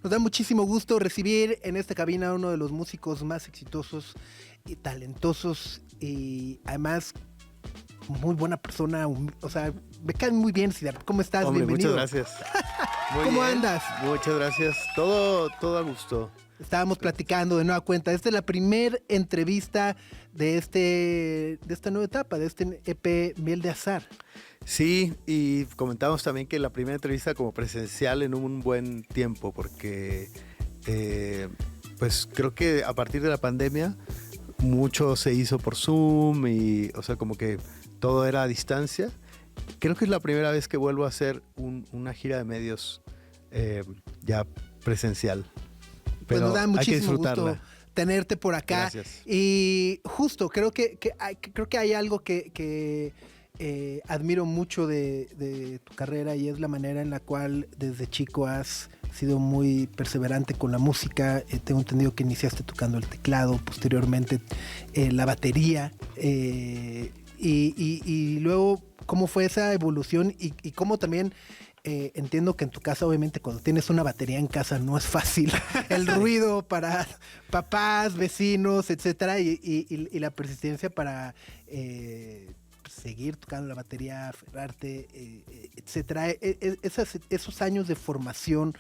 Nos da muchísimo gusto recibir en esta cabina a uno de los músicos más exitosos y talentosos y además muy buena persona, o sea, me cae muy bien, Siddharth. ¿Cómo estás? Hombre, bienvenido. muchas gracias. Muy ¿Cómo bien. andas? Muchas gracias. Todo a gusto. Estábamos platicando de nueva cuenta. Esta es la primera entrevista de esta nueva etapa, de este EP Miel de Azar. Sí, y comentamos también que la primera entrevista como presencial en un buen tiempo, porque pues creo que a partir de la pandemia mucho se hizo por Zoom y, o sea, como que todo era a distancia. Creo que es la primera vez que vuelvo a hacer una gira de medios ya presencial. Pues Pero nos da hay que muchísimo disfrutarla. gusto tenerte por acá. Gracias. Y justo, creo que hay algo que admiro mucho de tu carrera y es la manera en la cual desde chico has sido muy perseverante con la música. Tengo entendido que iniciaste tocando el teclado, posteriormente la batería. Y luego, ¿cómo fue esa evolución? Y cómo también entiendo que en tu casa, obviamente, cuando tienes una batería en casa no es fácil. El ruido para papás, vecinos, etcétera, y la persistencia para seguir tocando la batería, aferrarte, etcétera. Esos años de formación,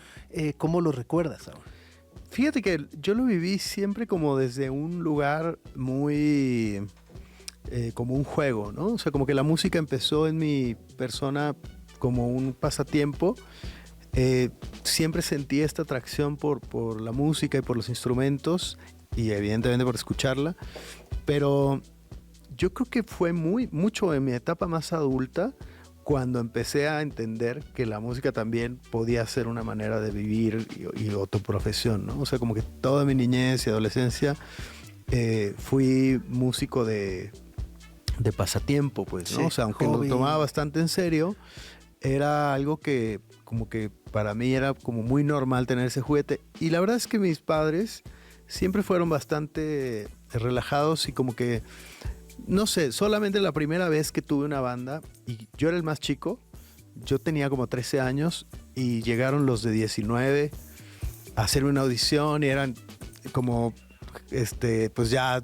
¿cómo los recuerdas ahora? Fíjate que yo lo viví siempre como desde un lugar muy como un juego, ¿no? O sea, como que la música empezó en mi persona como un pasatiempo. Siempre sentí esta atracción por la música y por los instrumentos y evidentemente por escucharla, pero yo creo que fue mucho en mi etapa más adulta cuando empecé a entender que la música también podía ser una manera de vivir y otra profesión, ¿no? O sea, como que toda mi niñez y adolescencia fui músico de pasatiempo, pues, ¿no? Sí, o sea, aunque hobby. lo tomaba bastante en serio, era algo que como que para mí era como muy normal tener ese juguete. Y la verdad es que mis padres siempre fueron bastante relajados y como que, no sé, solamente la primera vez que tuve una banda, y yo era el más chico, yo tenía como 13 años y llegaron los de 19 a hacerme una audición y eran como, pues ya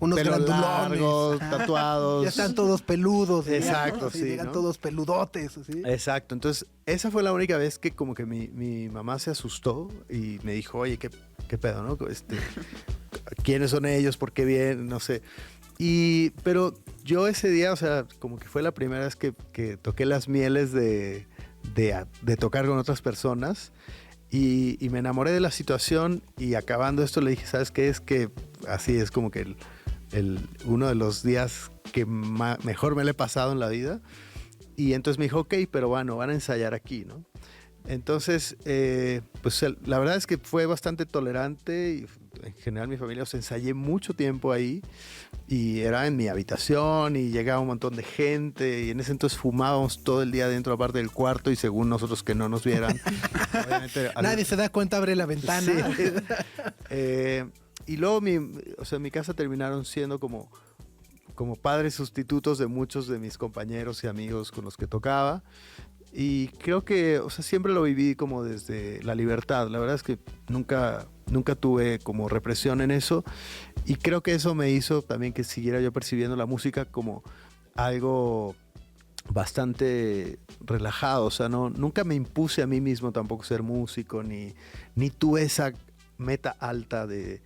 unos pelo largo, grandulones, tatuados. Ya están todos peludos. Exacto, ¿no? sí, Llegan ¿no? todos peludotes. ¿Sí? Exacto, entonces esa fue la única vez que como que mi mamá se asustó y me dijo, oye, ¿qué pedo, no? ¿Quiénes son ellos? ¿Por qué vienen? No sé. Pero yo ese día, o sea, como que fue la primera vez que toqué las mieles de tocar con otras personas y me enamoré de la situación y acabando esto le dije, ¿sabes qué? Es que así es como que uno de los días que mejor me le he pasado en la vida. Y entonces me dijo, ok, pero bueno, van a ensayar aquí, ¿no? Entonces, pues la verdad es que fue bastante tolerante y en general mi familia, ensayé mucho tiempo ahí y era en mi habitación y llegaba un montón de gente y en ese entonces fumábamos todo el día dentro aparte del cuarto y según nosotros que no nos vieran. Obviamente, Nadie se da cuenta, abre la ventana. Sí. Y luego en mi casa terminaron siendo como padres sustitutos de muchos de mis compañeros y amigos con los que tocaba. Y creo que, siempre lo viví como desde la libertad. La verdad es que nunca tuve como represión en eso. Y creo que eso me hizo también que siguiera yo percibiendo la música como algo bastante relajado. O sea, nunca me impuse a mí mismo tampoco ser músico, ni tuve esa meta alta de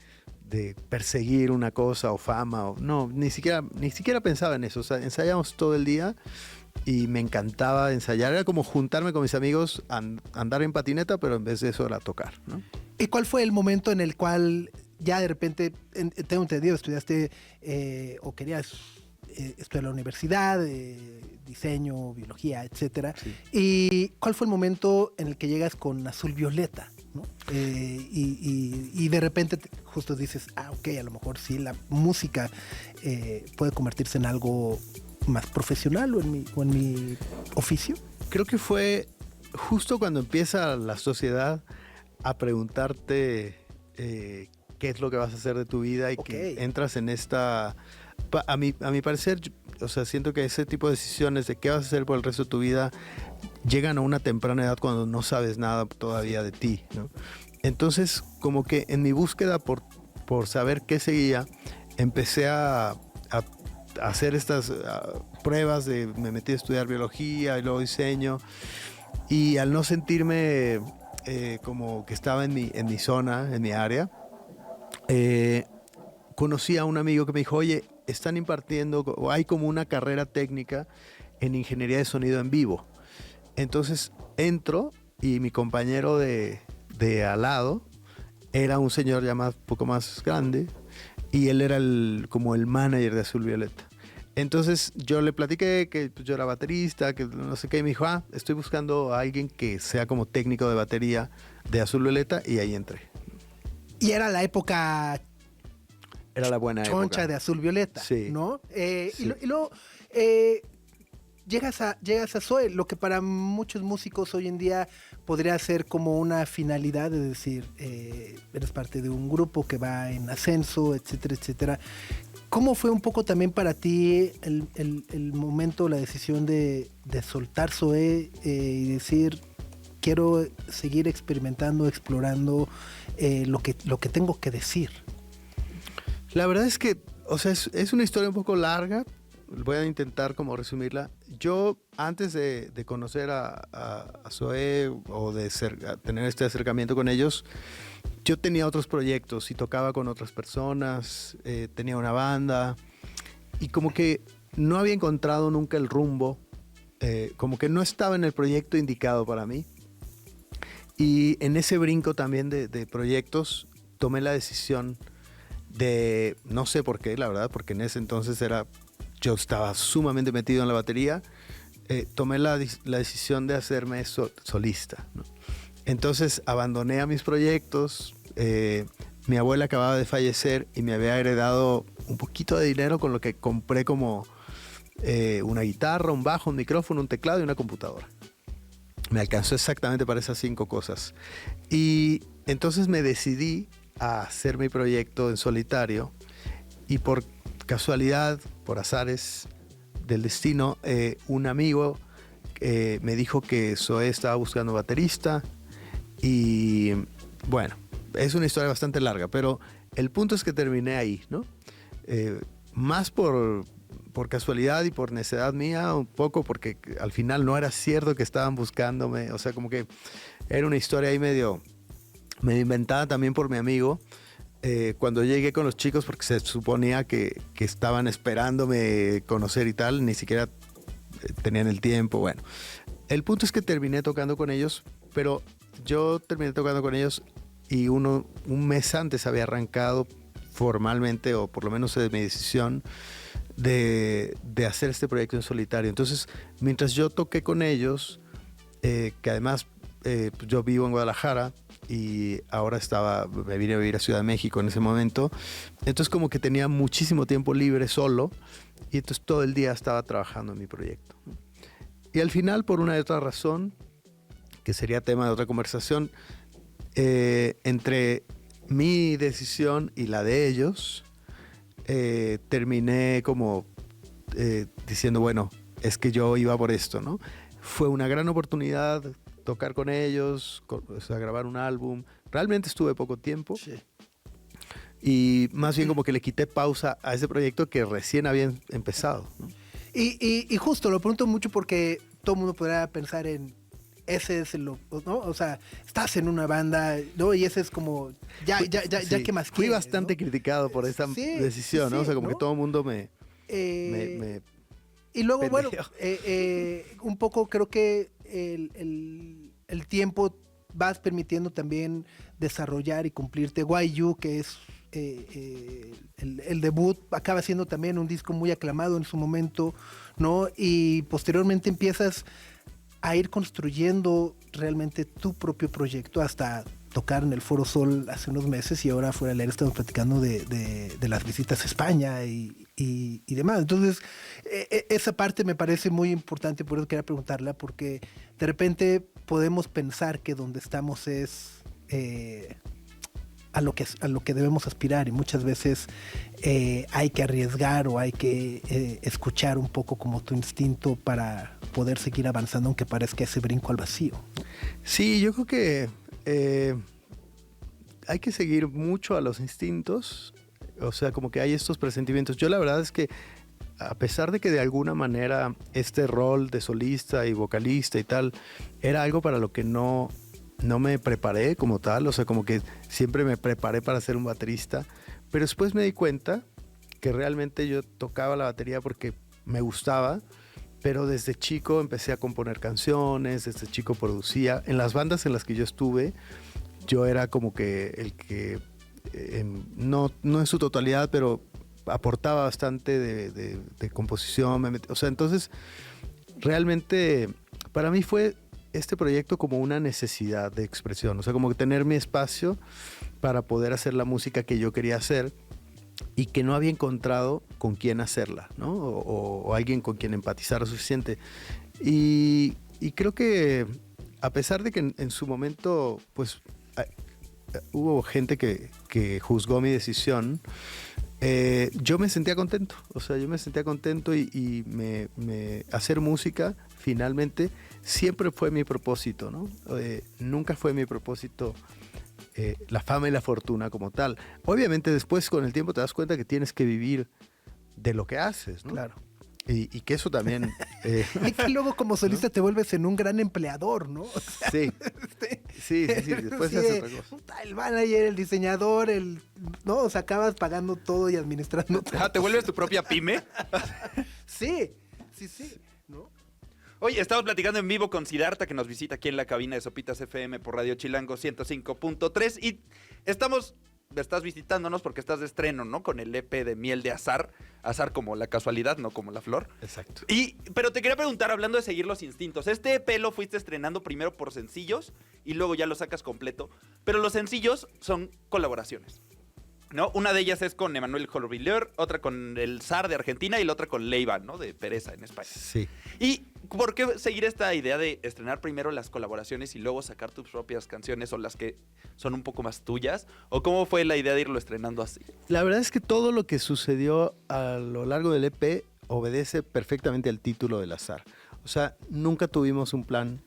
perseguir una cosa o fama. No, ni siquiera pensaba en eso. O sea, ensayábamos todo el día y me encantaba ensayar. Era como juntarme con mis amigos, andar en patineta, pero en vez de eso era tocar, ¿no? ¿Y cuál fue el momento en el cual ya de repente, tengo entendido, estudiaste o querías estudiar en la universidad, diseño, biología, etcétera? Sí. ¿Y cuál fue el momento en el que llegas con Azul Violeta, ¿no? Y de repente justo dices, ok, a lo mejor sí, la música puede convertirse en algo más profesional o en mi oficio? Creo que fue justo cuando empieza la sociedad a preguntarte qué es lo que vas a hacer de tu vida y que entras en esta... A mi parecer, siento que ese tipo de decisiones de qué vas a hacer por el resto de tu vida llegan a una temprana edad cuando no sabes nada todavía de ti, ¿no? Entonces, como que en mi búsqueda por saber qué seguía, empecé a hacer estas pruebas me metí a estudiar biología y luego diseño, y al no sentirme como que estaba en mi zona, en mi área, conocí a un amigo que me dijo, oye, están impartiendo, o hay como una carrera técnica en ingeniería de sonido en vivo. Entonces entro y mi compañero de al lado era un señor ya un poco más grande, y él era como el manager de Azul Violeta. Entonces yo le platiqué que yo era baterista, que no sé qué, y me dijo, estoy buscando a alguien que sea como técnico de batería de Azul Violeta, y ahí entré. Y era la época Era la buena choncha época de Azul Violeta, sí. ¿no? Sí. Y luego llegas a Zoe, lo que para muchos músicos hoy en día podría ser como una finalidad, es decir, eres parte de un grupo que va en ascenso, etcétera, etcétera. ¿Cómo fue un poco también para ti el momento, la decisión de soltar Zoe y decir, quiero seguir experimentando, explorando lo que tengo que decir? La verdad es que, o sea, es una historia un poco larga. Voy a intentar como resumirla. Yo, antes de conocer a Zoe o de tener este acercamiento con ellos, yo tenía otros proyectos y tocaba con otras personas, tenía una banda, y como que no había encontrado nunca el rumbo, como que no estaba en el proyecto indicado para mí. Y en ese brinco también de proyectos, tomé la decisión de, no sé por qué, la verdad, porque en ese entonces yo estaba sumamente metido en la batería, tomé la decisión de hacerme solista, ¿no? Entonces abandoné a mis proyectos. Mi abuela acababa de fallecer y me había heredado un poquito de dinero, con lo que compré como una guitarra, un bajo, un micrófono, un teclado y una computadora. Me alcanzó exactamente para esas 5 cosas. Y entonces me decidí a hacer mi proyecto en solitario, y por casualidad, por azares del destino, un amigo me dijo que Zoe estaba buscando baterista. Y bueno, es una historia bastante larga, pero el punto es que terminé ahí, ¿no? Más por casualidad y por necedad mía, un poco porque al final no era cierto que estaban buscándome. O sea, como que era una historia ahí medio inventada también por mi amigo. Cuando llegué con los chicos, porque se suponía que estaban esperándome conocer y tal, ni siquiera tenían el tiempo. Bueno, el punto es que terminé tocando con ellos, pero yo terminé tocando con ellos y un mes antes había arrancado formalmente, o por lo menos de mi decisión, de hacer este proyecto en solitario. Entonces, mientras yo toqué con ellos, que además yo vivo en Guadalajara y ahora me vine a vivir a Ciudad de México en ese momento, entonces como que tenía muchísimo tiempo libre solo, y entonces todo el día estaba trabajando en mi proyecto. Y al final, por una u otra razón, que sería tema de otra conversación, entre mi decisión y la de ellos, terminé como diciendo, bueno, es que yo iba por esto, ¿no? Fue una gran oportunidad tocar con ellos, o sea, grabar un álbum. Realmente estuve poco tiempo. Sí. Y más bien como que le quité pausa a ese proyecto que recién había empezado, ¿no? Y justo lo pregunto mucho porque todo el mundo podrá pensar en ese es ¿no? O sea, estás en una banda, ¿no? Y ese es como, ya que más Fui quieres, bastante ¿no? criticado por esa decisión, ¿no? O sea, como ¿no? que todo el mundo y luego, pendejo. bueno, un poco creo que el tiempo vas permitiendo también desarrollar y cumplirte. Why You, que es el debut, acaba siendo también un disco muy aclamado en su momento, ¿no? Y posteriormente empiezas a ir construyendo realmente tu propio proyecto hasta tocar en el Foro Sol hace unos meses, y ahora fuera de leer estamos platicando de las visitas a España y demás. Entonces, esa parte me parece muy importante, por eso quería preguntarla, porque de repente podemos pensar que donde estamos es a lo que debemos aspirar, y muchas veces hay que arriesgar o hay que escuchar un poco como tu instinto para poder seguir avanzando, aunque parezca ese brinco al vacío. Sí, yo creo que hay que seguir mucho a los instintos, o sea, como que hay estos presentimientos. Yo la verdad es que a pesar de que de alguna manera este rol de solista y vocalista y tal era algo para lo que no me preparé como tal, o sea, como que siempre me preparé para ser un baterista, pero después me di cuenta que realmente yo tocaba la batería porque me gustaba, pero desde chico empecé a componer canciones, desde chico producía. En las bandas en las que yo estuve, yo era como que el que, no en su totalidad, pero aportaba bastante de composición. O sea, entonces realmente para mí fue este proyecto como una necesidad de expresión, o sea, como que tener mi espacio para poder hacer la música que yo quería hacer y que no había encontrado con quién hacerla, ¿no? O alguien con quien empatizar lo suficiente. Y creo que a pesar de que en su momento, pues, hubo gente que juzgó mi decisión, yo me sentía contento, o sea, yo me sentía contento y hacer música finalmente siempre fue mi propósito, ¿no? Nunca fue mi propósito la fama y la fortuna como tal. Obviamente después con el tiempo te das cuenta que tienes que vivir de lo que haces, ¿no? Claro. Y que eso también... Y que luego como solista, ¿no?, te vuelves en un gran empleador, ¿no? O sea, sí. Sí, después sí, se hace otra cosa. El manager, el diseñador, no, o sea, acabas pagando todo y administrando todo. ¿Te vuelves tu propia pyme? Sí, ¿no? Oye, estamos platicando en vivo con Siddhartha, que nos visita aquí en la cabina de Sopitas FM por Radio Chilango 105.3 y estás visitándonos porque estás de estreno, ¿no? Con el EP de Miel de Azar. Azar como la casualidad, no como la flor. Exacto. Pero te quería preguntar, hablando de seguir los instintos. Este EP lo fuiste estrenando primero por sencillos y luego ya lo sacas completo. Pero los sencillos son colaboraciones, ¿no? Una de ellas es con Emmanuel Jorvilleur, otra con el Zar de Argentina y la otra con Leiva, ¿no? De Pereza en España. Sí. ¿Y por qué seguir esta idea de estrenar primero las colaboraciones y luego sacar tus propias canciones o las que son un poco más tuyas? ¿O cómo fue la idea de irlo estrenando así? La verdad es que todo lo que sucedió a lo largo del EP obedece perfectamente al título del Azar. O sea, nunca tuvimos un plan,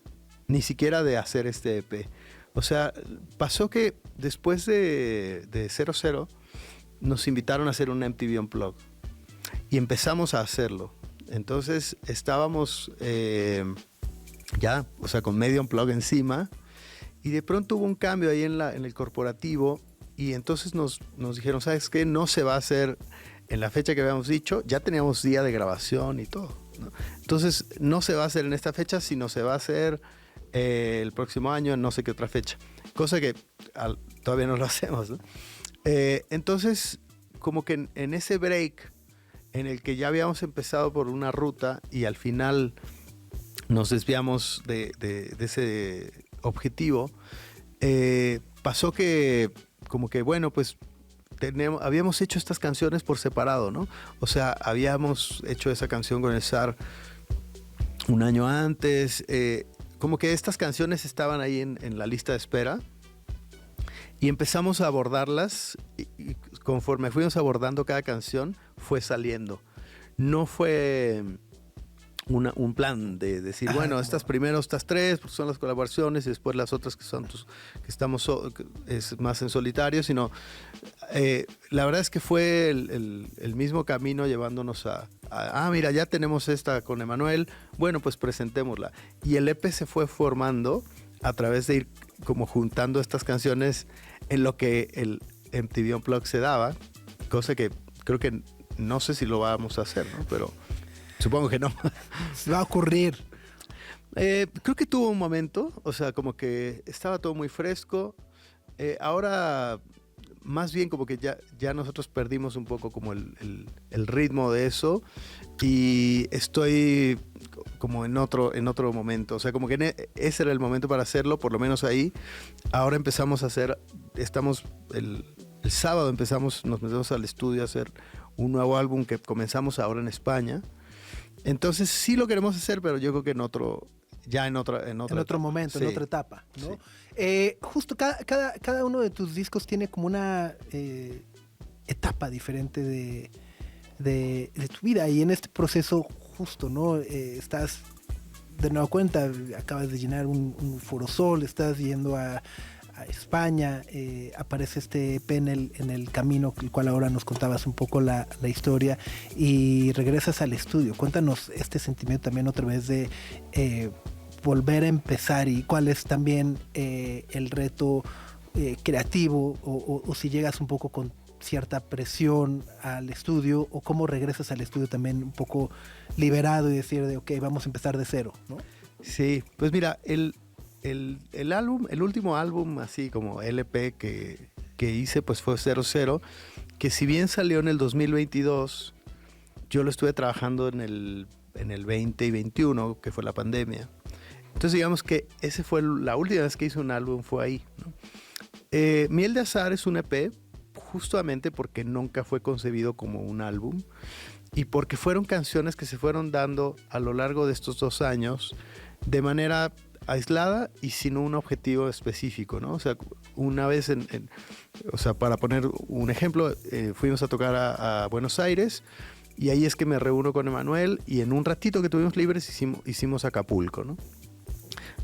ni siquiera de hacer este EP. O sea, pasó que después de 00 nos invitaron a hacer un MTV Unplugged y empezamos a hacerlo. Entonces estábamos ya, o sea, con medio Unplugged encima y de pronto hubo un cambio ahí en el corporativo y entonces nos dijeron, ¿sabes qué? No se va a hacer en la fecha que habíamos dicho, ya teníamos día de grabación y todo, ¿no? Entonces no se va a hacer en esta fecha, sino se va a hacer el próximo año en no sé qué otra fecha, cosa que todavía no lo hacemos, ¿no? Entonces como que en ese break en el que ya habíamos empezado por una ruta y al final nos desviamos de ese objetivo, pasó que como que bueno, pues habíamos hecho estas canciones por separado, ¿no? O sea, habíamos hecho esa canción con el Zar un año antes, como que estas canciones estaban ahí en la lista de espera y empezamos a abordarlas y conforme fuimos abordando cada canción fue saliendo. No fue un plan de decir, bueno, estas tres pues son las colaboraciones y después las otras que estamos es más en solitario, sino la verdad es que fue el mismo camino llevándonos mira, ya tenemos esta con Emmanuel, bueno, pues presentémosla. Y el EP se fue formando a través de ir como juntando estas canciones en lo que el MTV Unplugged se daba, cosa que creo que no sé si lo vamos a hacer, ¿no? Pero supongo que no. Se va a ocurrir. Creo que tuvo un momento, o sea, como que estaba todo muy fresco. Ahora, más bien como que ya nosotros perdimos un poco como el ritmo de eso y estoy como en otro momento. O sea, como que ese era el momento para hacerlo, por lo menos ahí. Ahora empezamos a hacer, el sábado nos metimos al estudio a hacer un nuevo álbum que comenzamos ahora en España. Entonces sí lo queremos hacer, pero yo creo que en otro momento, sí, en otra etapa, ¿no? Sí. Justo cada uno de tus discos tiene como una etapa diferente de tu vida y en este proceso justo, ¿no? Estás de nueva cuenta, acabas de llenar un Foro Sol, estás yendo a a España, aparece este EP en el camino, el cual ahora nos contabas un poco la historia, y regresas al estudio. Cuéntanos este sentimiento también otra vez de volver a empezar, y cuál es también el reto creativo, o si llegas un poco con cierta presión al estudio, o cómo regresas al estudio también un poco liberado y decir de ok, vamos a empezar de cero, ¿no? Sí, pues mira, el álbum, el último álbum así como LP que hice pues fue 00, que si bien salió en el 2022, yo lo estuve trabajando en el 20 y 21, que fue la pandemia. Entonces digamos que ese fue la última vez que hice un álbum, fue ahí, ¿no? Miel de Azahar es un EP justamente porque nunca fue concebido como un álbum y porque fueron canciones que se fueron dando a lo largo de estos 2 años de manera aislada y sin un objetivo específico, ¿no? O sea, una vez, o sea, para poner un ejemplo, fuimos a tocar a Buenos Aires y ahí es que me reúno con Emanuel y en un ratito que tuvimos libres hicimos Acapulco, ¿no?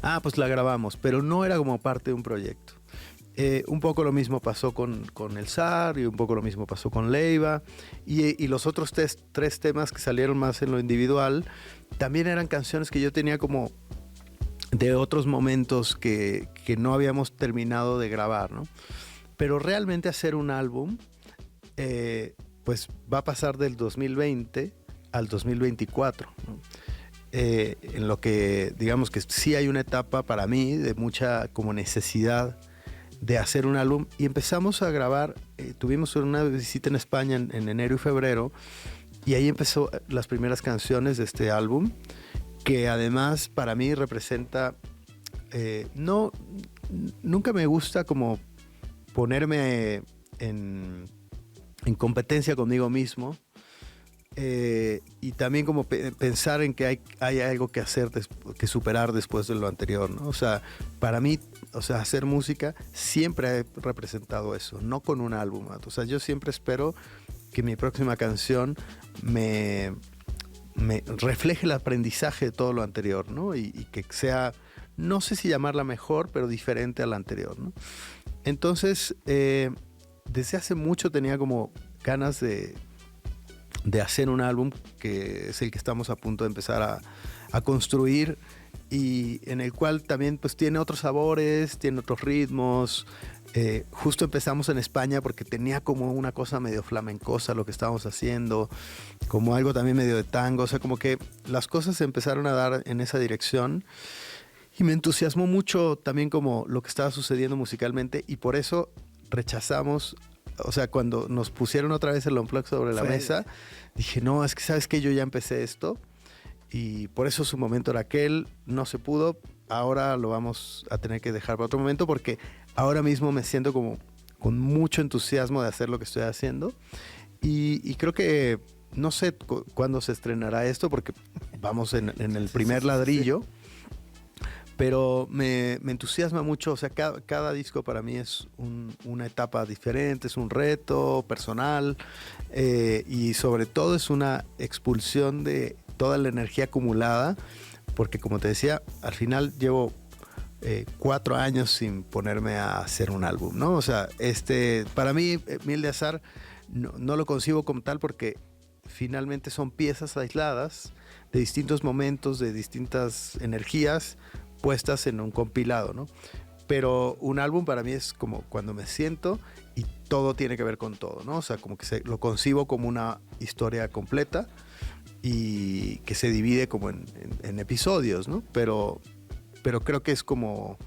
Ah, pues la grabamos, pero no era como parte de un proyecto. Un poco lo mismo pasó con El Zar y un poco lo mismo pasó con Leiva y los otros 3 temas que salieron más en lo individual también eran canciones que yo tenía como de otros momentos que no habíamos terminado de grabar, ¿no? Pero realmente hacer un álbum pues va a pasar del 2020 al 2024, ¿no? En lo que digamos que sí hay una etapa para mí de mucha como necesidad de hacer un álbum y empezamos a grabar, tuvimos una visita en España en enero y febrero y ahí empezó las primeras canciones de este álbum que además para mí representa, nunca me gusta como ponerme en competencia conmigo mismo, y también como pensar en que hay algo que hacer, que superar después de lo anterior, ¿no? O sea, para mí, o sea, hacer música siempre he representado eso, no con un álbum. O sea, yo siempre espero que mi próxima canción me refleje el aprendizaje de todo lo anterior, ¿no? Y que sea, no sé si llamarla mejor, pero diferente a la anterior, ¿no? Entonces, desde hace mucho tenía como ganas de hacer un álbum que es el que estamos a punto de empezar a construir y en el cual también pues tiene otros sabores, tiene otros ritmos. Justo empezamos en España porque tenía como una cosa medio flamencosa lo que estábamos haciendo, como algo también medio de tango, o sea, como que las cosas se empezaron a dar en esa dirección y me entusiasmó mucho también como lo que estaba sucediendo musicalmente y por eso rechazamos. O sea, cuando nos pusieron otra vez el Unplugged sobre la mesa, dije, no, es que sabes que yo ya empecé esto y por eso su momento era aquel, no se pudo, ahora lo vamos a tener que dejar para otro momento porque ahora mismo me siento como con mucho entusiasmo de hacer lo que estoy haciendo y creo que no sé cuándo se estrenará esto porque vamos en el primer ladrillo. Pero me entusiasma mucho, o sea, cada disco para mí es una etapa diferente, es un reto personal y sobre todo es una expulsión de toda la energía acumulada, porque como te decía, al final llevo 4 años sin ponerme a hacer un álbum, ¿no? O sea, para mí Miel de Azahar no lo concibo como tal porque finalmente son piezas aisladas de distintos momentos, de distintas energías, puestas en un compilado, ¿no? Pero un álbum para mí es como cuando me siento y todo tiene que ver con todo, ¿no? O sea, como que lo concibo como una historia completa y que se divide como en episodios, ¿no? Pero creo que es como,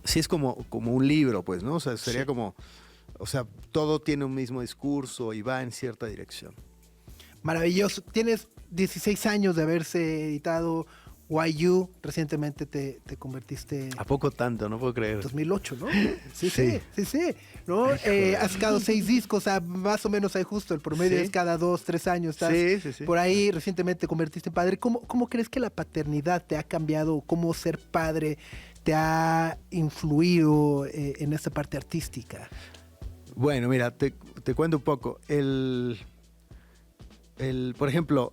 sí es como un libro, pues, ¿no? O sea, sería como, o sea, todo tiene un mismo discurso y va en cierta dirección. Maravilloso. Tienes 16 años de haberse editado YU, recientemente te convertiste... ¿A poco tanto? No puedo creer. 2008, ¿no? Sí. ¿No? Has sacado 6 discos, o sea, más o menos hay justo, el promedio es cada 2, 3 años. Estás por ahí, recientemente te convertiste en padre. ¿Cómo crees que la paternidad te ha cambiado? ¿Cómo ser padre te ha influido en esta parte artística? Bueno, mira, te cuento un poco. Por ejemplo,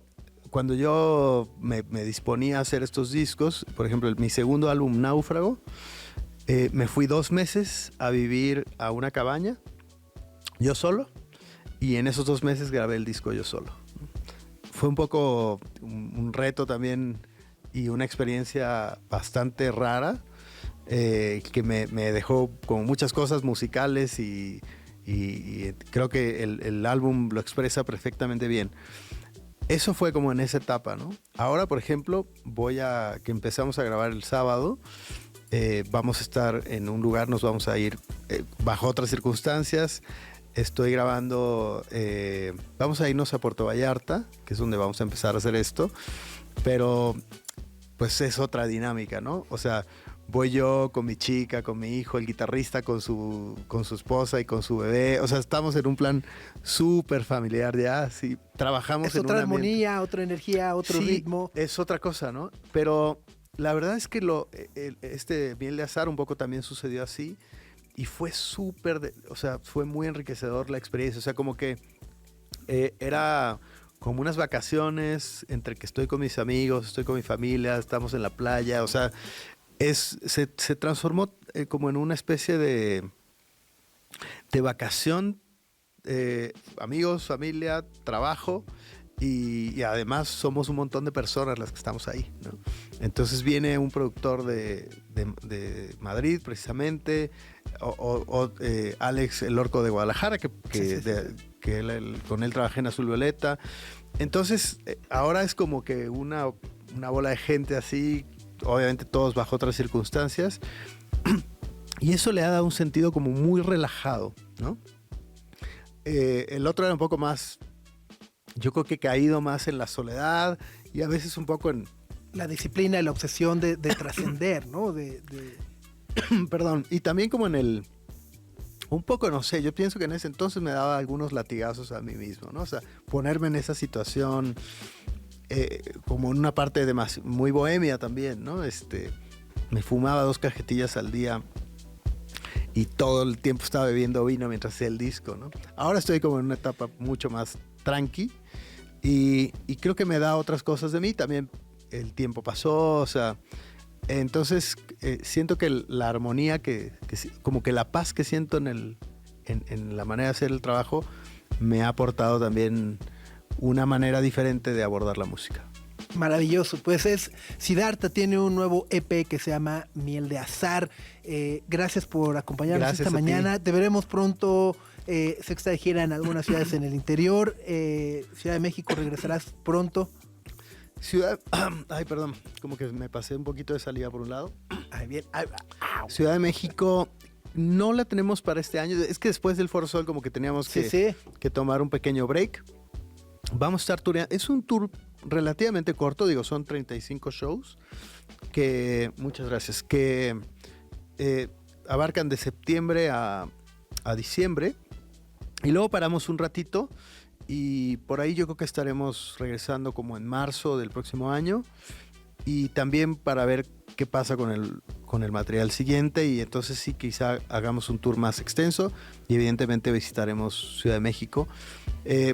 cuando yo me disponía a hacer estos discos, por ejemplo, mi segundo álbum, Náufrago, Me fui 2 meses a vivir a una cabaña, yo solo, y en esos 2 meses grabé el disco yo solo. Fue un poco un reto también y una experiencia bastante rara, que me dejó como muchas cosas musicales y creo que el álbum lo expresa perfectamente bien. Eso fue como en esa etapa, ¿no? Ahora, por ejemplo, que empezamos a grabar el sábado, vamos a estar en un lugar, nos vamos a ir bajo otras circunstancias. Estoy grabando, vamos a irnos a Puerto Vallarta, que es donde vamos a empezar a hacer esto, pero pues es otra dinámica, ¿no? O sea, voy yo con mi chica, con mi hijo, el guitarrista con su esposa y con su bebé. O sea, estamos en un plan súper familiar ya. Sí, trabajamos Es en otra un ambiente. armonía, otra energía, otro Sí, ritmo. es otra cosa, ¿no? Pero la verdad es que este Miel de Azahar un poco también sucedió así. Y fue o sea, fue muy enriquecedor la experiencia. O sea, como que era como unas vacaciones entre que estoy con mis amigos, estoy con mi familia, estamos en la playa. O sea, se transformó como en una especie de vacación, amigos, familia, trabajo, y además somos un montón de personas las que estamos ahí, ¿no? Entonces viene un productor de Madrid, precisamente, Alex, el orco de Guadalajara, que con él trabajé en Azul Violeta. Entonces, ahora es como que una bola de gente así, obviamente todos bajo otras circunstancias, y eso le ha dado un sentido como muy relajado, ¿no? El otro era un poco más, yo creo que he caído más en la soledad y a veces un poco en... La disciplina y la obsesión de trascender, ¿no? Perdón, y también como en el... Un poco, no sé, yo pienso que en ese entonces me daba algunos latigazos a mí mismo, ¿no? O sea, ponerme en esa situación... como en una parte muy bohemia también, ¿no? Me fumaba 2 cajetillas al día y todo el tiempo estaba bebiendo vino mientras hacía el disco, ¿no? Ahora estoy como en una etapa mucho más tranqui y creo que me da otras cosas de mí. También el tiempo pasó, o sea, entonces siento que la armonía, como que la paz que siento en la manera de hacer el trabajo me ha aportado también una manera diferente de abordar la música. Maravilloso, pues Siddhartha tiene un nuevo EP que se llama Miel de Azahar. Gracias por acompañarnos Gracias esta a ti. mañana. Te veremos pronto, sexta de gira en algunas ciudades en el interior. Ciudad de México, regresarás pronto. Ay, perdón, como que me pasé un poquito de salida por un lado. Ay, bien. Ciudad de México no la tenemos para este año. Es que después del Foro Sol como que teníamos que tomar un pequeño break. Vamos a estar tureando. Es un tour relativamente corto, digo, son 35 shows muchas gracias, que abarcan de septiembre a diciembre, y luego paramos un ratito y por ahí yo creo que estaremos regresando como en marzo del próximo año, y también para ver qué pasa con el material siguiente, y entonces sí, quizá hagamos un tour más extenso y evidentemente visitaremos Ciudad de México.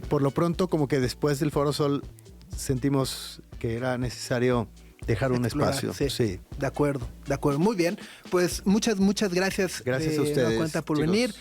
Por lo pronto, como que después del Foro Sol sentimos que era necesario dejar un espacio. Sí. De acuerdo. Muy bien. Pues muchas gracias. Gracias a de nueva ustedes, cuenta por chicos. venir.